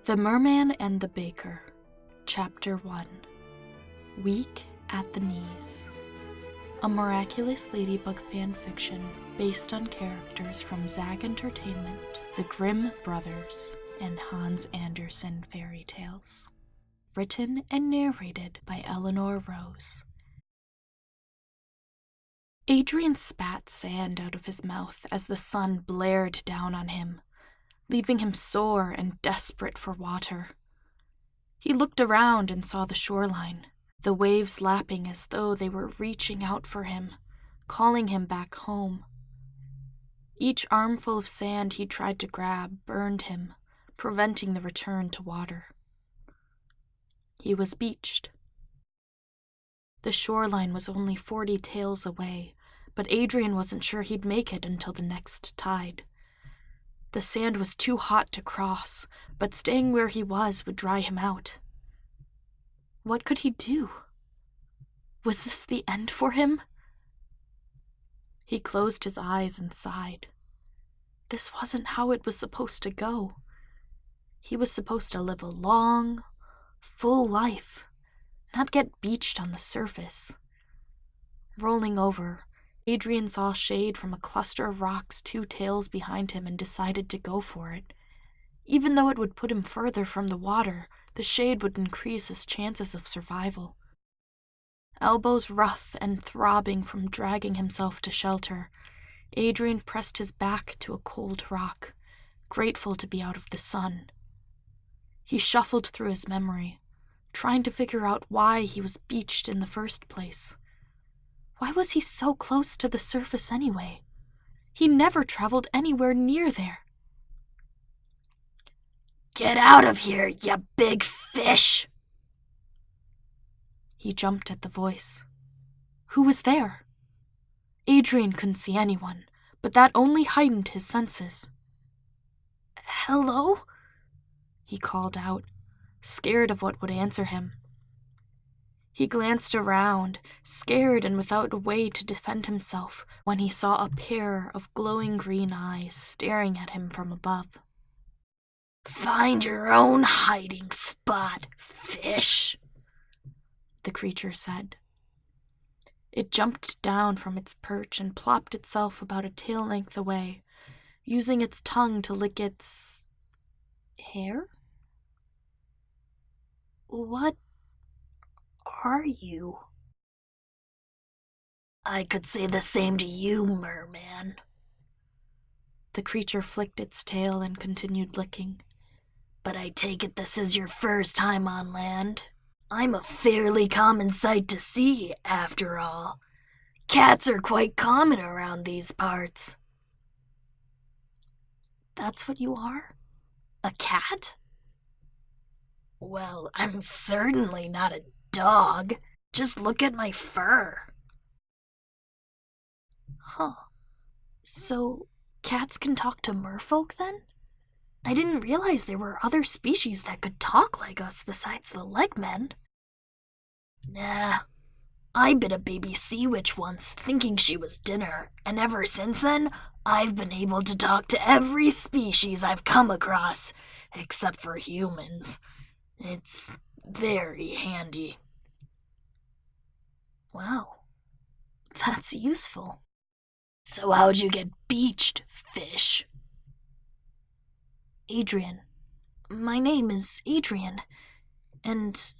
The Merman and the Baker, Chapter 1. Weak at the Knees. A Miraculous Ladybug Fanfiction based on characters from Zag Entertainment, the Grimm Brothers, and Hans Andersen fairy tales. Written and narrated by Eleanor Rose. Adrien spat sand out of his mouth as the sun blared down on him, leaving him sore and desperate for water. He looked around and saw the shoreline, the waves lapping as though they were reaching out for him, calling him back home. Each armful of sand he tried to grab burned him, preventing the return to water. He was beached. The shoreline was only 40 taels away, but Adrien wasn't sure he'd make it until the next tide. The sand was too hot to cross, but staying where he was would dry him out. What could he do? Was this the end for him? He closed his eyes and sighed. This wasn't how it was supposed to go. He was supposed to live a long, full life, not get beached on the surface. Rolling over, Adrien saw shade from a cluster of rocks 2 taels behind him and decided to go for it. Even though it would put him further from the water, the shade would increase his chances of survival. Elbows rough and throbbing from dragging himself to shelter, Adrien pressed his back to a cold rock, grateful to be out of the sun. He shuffled through his memory, trying to figure out why he was beached in the first place. Why was he so close to the surface anyway? He never traveled anywhere near there. Get out of here, you big fish! He jumped at the voice. Who was there? Adrien couldn't see anyone, but that only heightened his senses. Hello? He called out, scared of what would answer him. He glanced around, scared and without a way to defend himself, when he saw a pair of glowing green eyes staring at him from above. Find your own hiding spot, fish, the creature said. It jumped down from its perch and plopped itself about a tail length away, using its tongue to lick its hair? What are you? I could say the same to you, Merman. The creature flicked its tail and continued licking. But I take it this is your first time on land. I'm a fairly common sight to see, after all. Cats are quite common around these parts. That's what you are? A cat? Well, I'm certainly not a dog. Just look at my fur. Huh. So, cats can talk to merfolk then? I didn't realize there were other species that could talk like us besides the legmen. Nah. I bit a baby sea witch once thinking she was dinner, and ever since then, I've been able to talk to every species I've come across, except for humans. It's very handy. Wow. That's useful. So how'd you get beached, fish? Adrien. My name is Adrien, and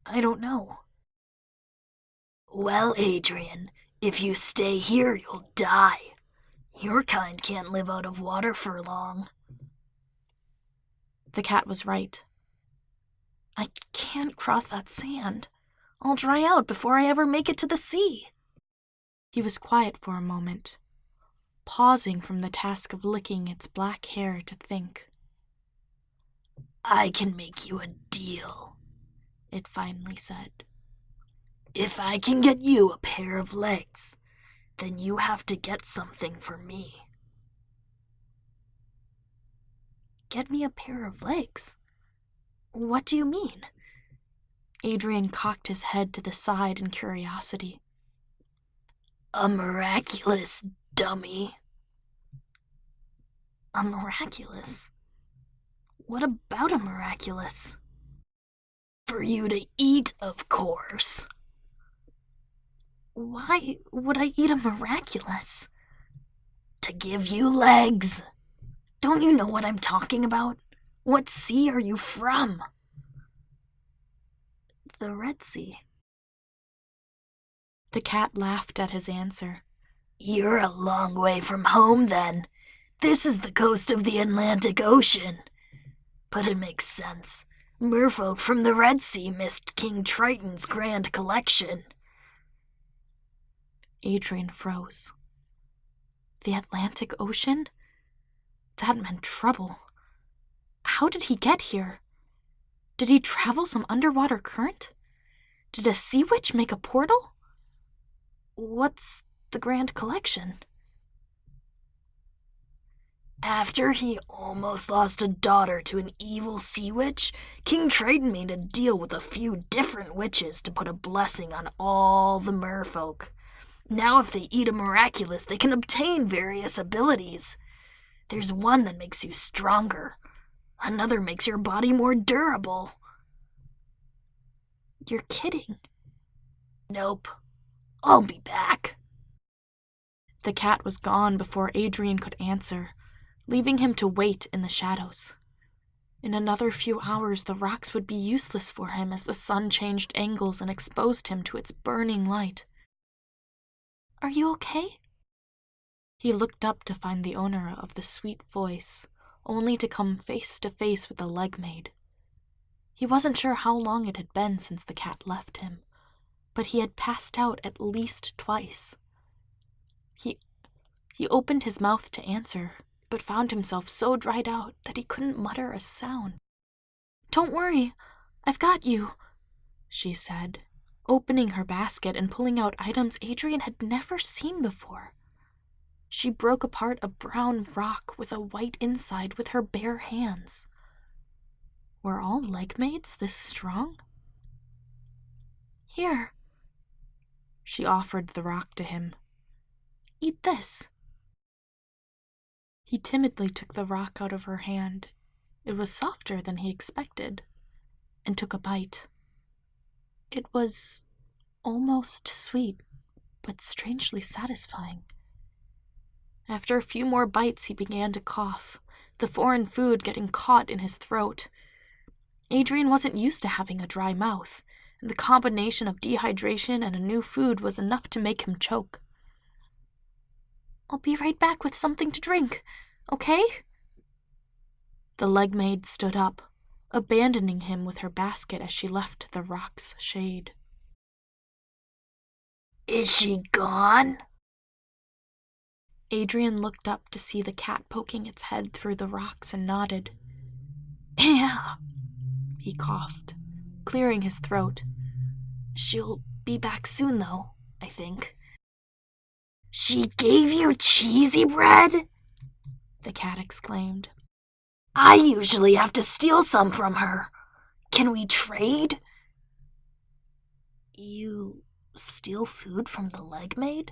I don't know. Well, Adrien, if you stay here, you'll die. Your kind can't live out of water for long. The cat was right. I can't cross that sand. I'll dry out before I ever make it to the sea. He was quiet for a moment, pausing from the task of licking its black hair to think. I can make you a deal, it finally said. If I can get you a pair of legs, then you have to get something for me. Get me a pair of legs? What do you mean? Adrien cocked his head to the side in curiosity. A miraculous dummy. A miraculous? What about a miraculous? For you to eat, of course. Why would I eat a miraculous? To give you legs. Don't you know what I'm talking about? What sea are you from? The Red Sea. The cat laughed at his answer. You're a long way from home, then. This is the coast of the Atlantic Ocean. But it makes sense. Merfolk from the Red Sea missed King Triton's grand collection. Adrien froze. The Atlantic Ocean? That meant trouble. How did he get here? Did he travel some underwater current? Did a sea witch make a portal? What's the grand collection? After he almost lost a daughter to an evil sea witch, King Triton made a deal with a few different witches to put a blessing on all the merfolk. Now if they eat a miraculous, they can obtain various abilities. There's one that makes you stronger. Another makes your body more durable. You're kidding. Nope. I'll be back. The cat was gone before Adrien could answer, leaving him to wait in the shadows. In another few hours, the rocks would be useless for him as the sun changed angles and exposed him to its burning light. Are you okay? He looked up to find the owner of the sweet voice, only to come face to face with the legmaid. He wasn't sure how long it had been since the cat left him, but he had passed out at least twice. He opened his mouth to answer, but found himself so dried out that he couldn't mutter a sound. "Don't worry, I've got you," she said, opening her basket and pulling out items Adrien had never seen before. She broke apart a brown rock with a white inside with her bare hands. Were all legmaids this strong? "Here." She offered the rock to him. "Eat this." He timidly took the rock out of her hand. It was softer than he expected, and took a bite. It was almost sweet, but strangely satisfying. After a few more bites, he began to cough, the foreign food getting caught in his throat. Adrien wasn't used to having a dry mouth, and the combination of dehydration and a new food was enough to make him choke. "I'll be right back with something to drink, okay?" The legmaid stood up, abandoning him with her basket as she left the rock's shade. Is she gone? Adrien looked up to see the cat poking its head through the rocks and nodded. Yeah, He coughed, clearing his throat. She'll be back soon, though, I think. She gave you cheesy bread? The cat exclaimed. I usually have to steal some from her. Can we trade? You steal food from the legmaid?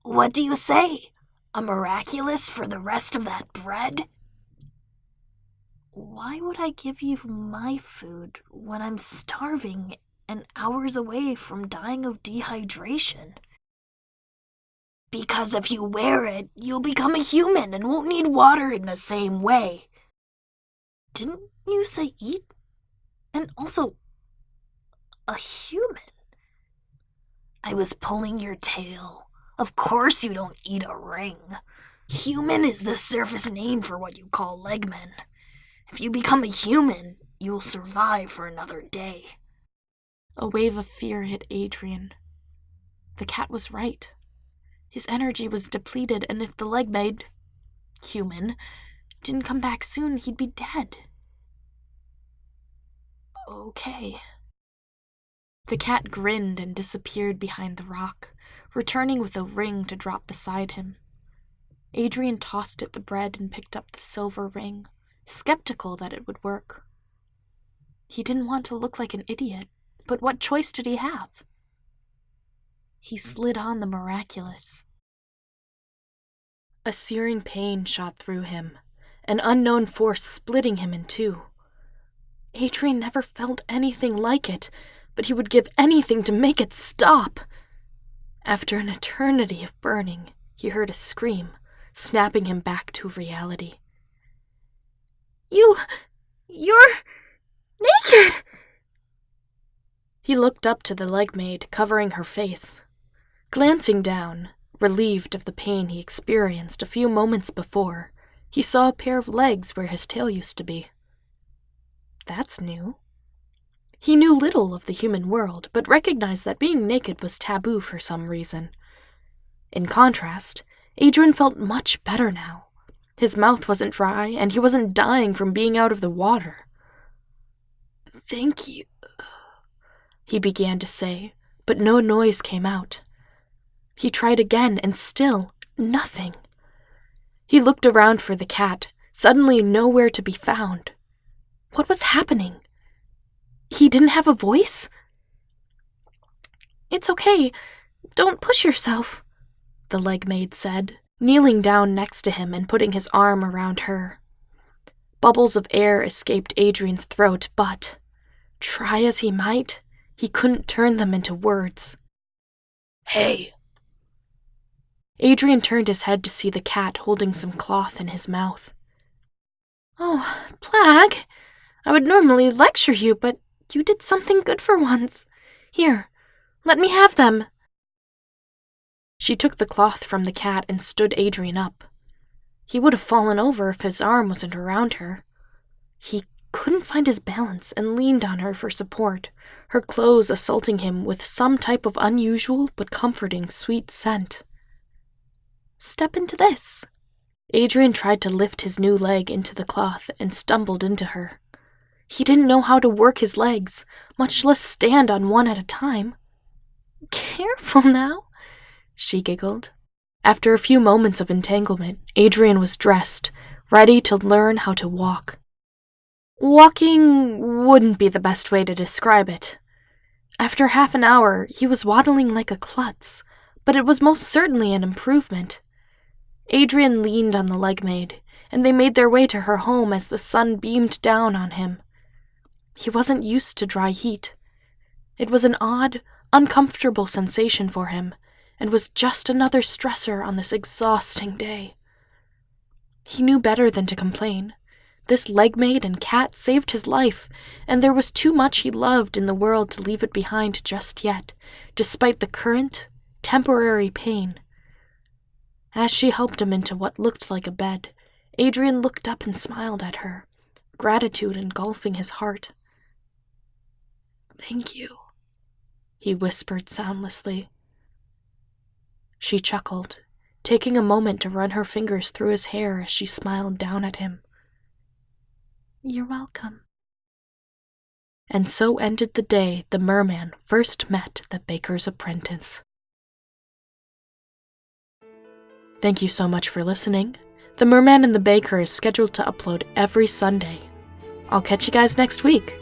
What do you say? A miraculous for the rest of that bread? Why would I give you my food when I'm starving and hours away from dying of dehydration? Because if you wear it, you'll become a human and won't need water in the same way. Didn't you say eat? And also, a human? I was pulling your tail. Of course you don't eat a ring. Human is the surface name for what you call legmen. If you become a human, you'll survive for another day. A wave of fear hit Adrien. The cat was right. His energy was depleted, and if the legmaid, human, didn't come back soon, he'd be dead. Okay. The cat grinned and disappeared behind the rock, returning with a ring to drop beside him. Adrien tossed at the bread and picked up the silver ring, skeptical that it would work. He didn't want to look like an idiot, but what choice did he have? He slid on the miraculous. A searing pain shot through him, an unknown force splitting him in two. Adrien never felt anything like it, but he would give anything to make it stop. After an eternity of burning, he heard a scream, snapping him back to reality. You're naked! He looked up to the legmaid, covering her face. Glancing down, relieved of the pain he experienced a few moments before, he saw a pair of legs where his tail used to be. That's new. He knew little of the human world, but recognized that being naked was taboo for some reason. In contrast, Adrien felt much better now. His mouth wasn't dry, and he wasn't dying from being out of the water. "Thank you," he began to say, but no noise came out. He tried again, and still nothing. He looked around for the cat, suddenly nowhere to be found. What was happening? He didn't have a voice? "It's okay. Don't push yourself," the legmaid said, kneeling down next to him and putting his arm around her. Bubbles of air escaped Adrien's throat, but, try as he might, he couldn't turn them into words. "Hey." Adrien turned his head to see the cat holding some cloth in his mouth. "Oh, Plag, I would normally lecture you, but you did something good for once. Here, let me have them." She took the cloth from the cat and stood Adrien up. He would have fallen over if his arm wasn't around her. He couldn't find his balance and leaned on her for support, her clothes assaulting him with some type of unusual but comforting sweet scent. "Step into this." Adrien tried to lift his new leg into the cloth and stumbled into her. He didn't know how to work his legs, much less stand on one at a time. "Careful now," she giggled. After a few moments of entanglement, Adrien was dressed, ready to learn how to walk. Walking wouldn't be the best way to describe it. After half an hour, he was waddling like a klutz, but it was most certainly an improvement. Adrien leaned on the legmaid, and they made their way to her home as the sun beamed down on him. He wasn't used to dry heat. It was an odd, uncomfortable sensation for him, and was just another stressor on this exhausting day. He knew better than to complain. This legmaid and cat saved his life, and there was too much he loved in the world to leave it behind just yet, despite the current, temporary pain. As she helped him into what looked like a bed, Adrien looked up and smiled at her, gratitude engulfing his heart. "Thank you," he whispered soundlessly. She chuckled, taking a moment to run her fingers through his hair as she smiled down at him. "You're welcome." And so ended the day the merman first met the baker's apprentice. Thank you so much for listening. The Merman and the Baker is scheduled to upload every Sunday. I'll catch you guys next week.